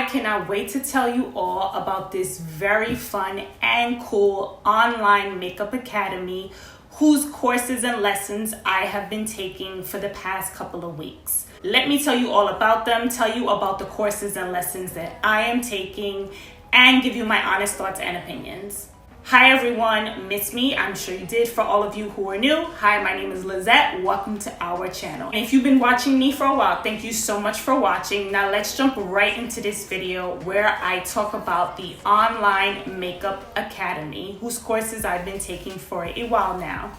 cannot wait to tell you all about this very fun and cool online makeup academy whose courses and lessons I have been taking for the past couple of weeks. Let me tell you all about them, tell you about the courses and lessons that I am taking, and give you my honest thoughts and opinions. Hi everyone, miss me? I'm sure you did. For all of you who are new, hi, my name is Lizette. Welcome to our channel. And if you've been watching me for a while, thank you so much for watching. Now let's jump right into this video where I talk about the Online Makeup Academy, whose courses I've been taking for a while now.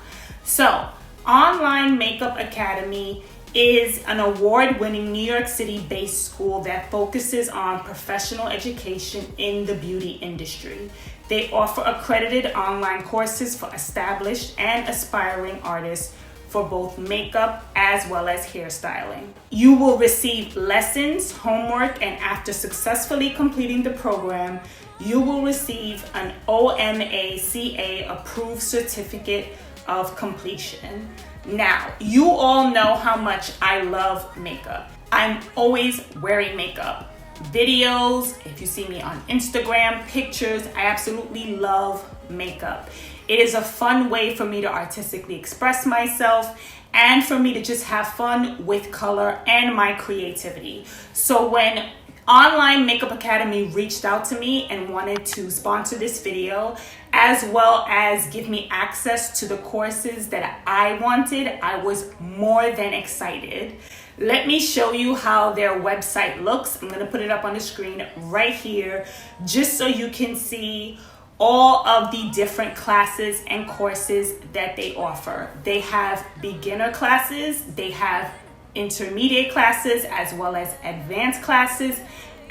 So, Online Makeup Academy is an award-winning New York City-based school that focuses on professional education in the beauty industry. They offer accredited online courses for established and aspiring artists for both makeup as well as hairstyling. You will receive lessons, homework, and after successfully completing the program, you will receive an OMACA approved certificate of completion. Now, you all know how much I love makeup. I'm always wearing makeup. Videos, if you see me on Instagram, pictures, I absolutely love makeup. It is a fun way for me to artistically express myself and for me to just have fun with color and my creativity. So when Online Makeup Academy reached out to me and wanted to sponsor this video, as well as give me access to the courses that I wanted, I was more than excited. Let me show you how their website looks. I'm going to put it up on the screen right here, just so you can see all of the different classes and courses that they offer. They have beginner classes, they have intermediate classes, as well as advanced classes,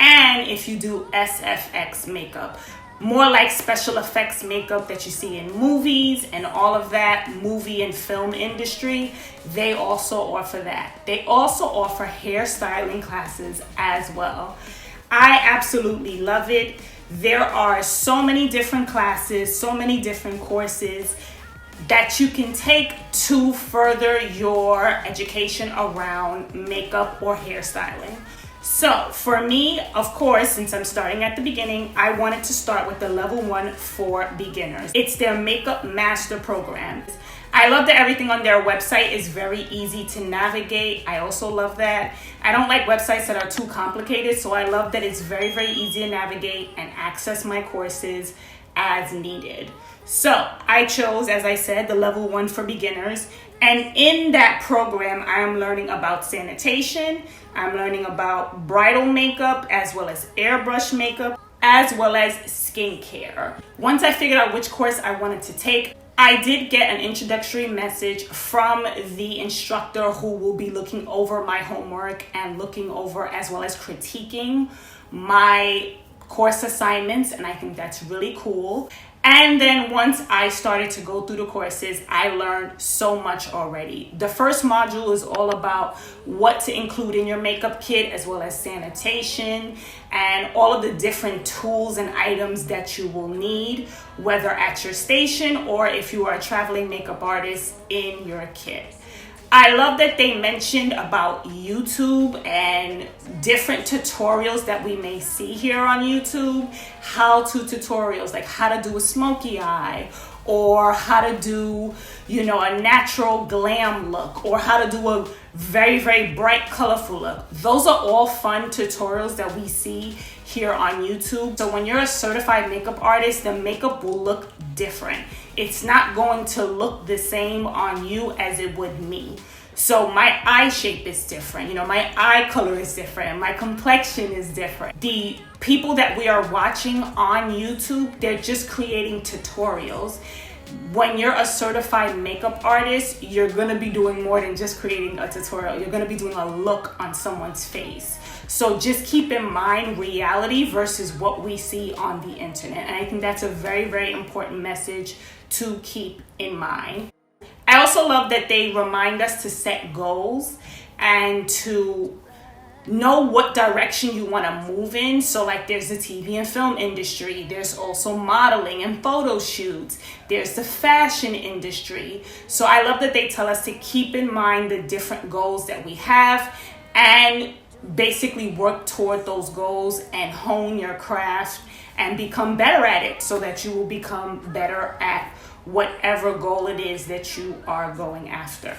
and if you do SFX makeup, more like special effects makeup that you see in movies and all of that movie and film industry, they also offer that. They also offer hairstyling classes as well. I absolutely love it. There are so many different classes, so many different courses that you can take to further your education around makeup or hairstyling. So for me, of course, since I'm starting at the beginning, I wanted to start with the level 1 for beginners. It's their makeup master program. I love that everything on their website is very easy to navigate. I also love that. I don't like websites that are too complicated, so I love that it's very, very easy to navigate and access my courses as needed. So I chose, as I said, the level 1 for beginners. And in that program, I am learning about sanitation. I'm learning about bridal makeup, as well as airbrush makeup, as well as skincare. Once I figured out which course I wanted to take, I did get an introductory message from the instructor who will be looking over my homework and looking over as well as critiquing my course assignments, and I think that's really cool. And then once I started to go through the courses, I learned so much already. The first module is all about what to include in your makeup kit, as well as sanitation and all of the different tools and items that you will need, whether at your station or if you are a traveling makeup artist in your kit. I love that they mentioned about YouTube and different tutorials that we may see here on YouTube. How-to tutorials, like how to do a smoky eye, or how to do, a natural glam look, or how to do a very, very bright, colorful look. Those are all fun tutorials that we see here on YouTube. So when you're a certified makeup artist, the makeup will look different. It's not going to look the same on you as it would me. So my eye shape is different, my eye color is different, my complexion is different. The people that we are watching on YouTube, they're just creating tutorials. When you're a certified makeup artist, you're gonna be doing more than just creating a tutorial. You're gonna be doing a look on someone's face. So just keep in mind reality versus what we see on the internet. And I think that's a very, very important message to keep in mind. I also love that they remind us to set goals and to know what direction you want to move in. So like there's the TV and film industry, there's also modeling and photo shoots, there's the fashion industry. So I love that they tell us to keep in mind the different goals that we have and basically work toward those goals and hone your craft and become better at it so that you will become better at whatever goal it is that you are going after.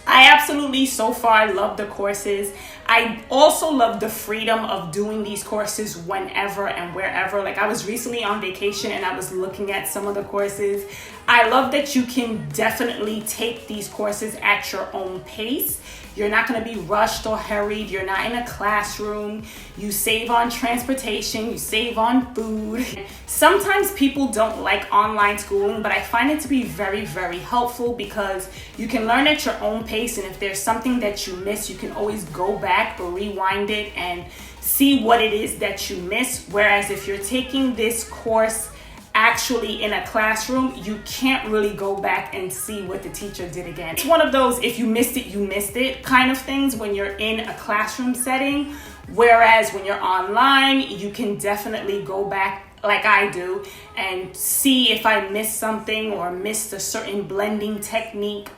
I absolutely so far love the courses. I also love the freedom of doing these courses whenever and wherever. Like, I was recently on vacation and I was looking at some of the courses. I love that you can definitely take these courses at your own pace. You're not going to be rushed or hurried. You're not in a classroom. You save on transportation. You save on food. Sometimes people don't like online schooling, but I find it to be very, very helpful because you can learn at your own pace. And if there's something that you miss, you can always go back or rewind it and see what it is that you miss. Whereas if you're taking this course actually in a classroom, you can't really go back and see what the teacher did again. It's one of those if you missed it, you missed it kind of things when you're in a classroom setting. Whereas when you're online, you can definitely go back like I do and see if I missed something or missed a certain blending technique.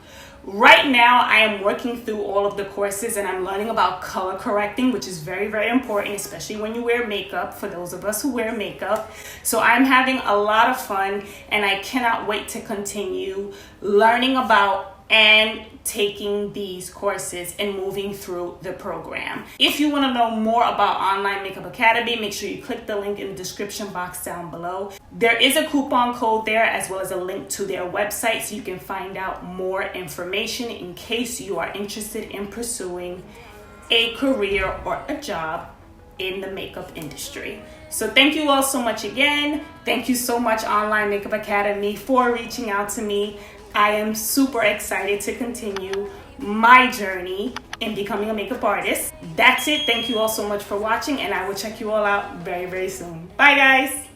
Right now, I am working through all of the courses and I'm learning about color correcting, which is very, very important, especially when you wear makeup, for those of us who wear makeup. So I'm having a lot of fun and I cannot wait to continue learning about and taking these courses and moving through the program. If you want to know more about Online Makeup Academy, make sure you click the link in the description box down below. There is a coupon code there as well as a link to their website so you can find out more information in case you are interested in pursuing a career or a job in the makeup industry. So thank you all so much again. Thank you so much, Online Makeup Academy, for reaching out to me. I am super excited to continue my journey in becoming a makeup artist. That's it. Thank you all so much for watching, and I will check you all out very, very soon. Bye, guys.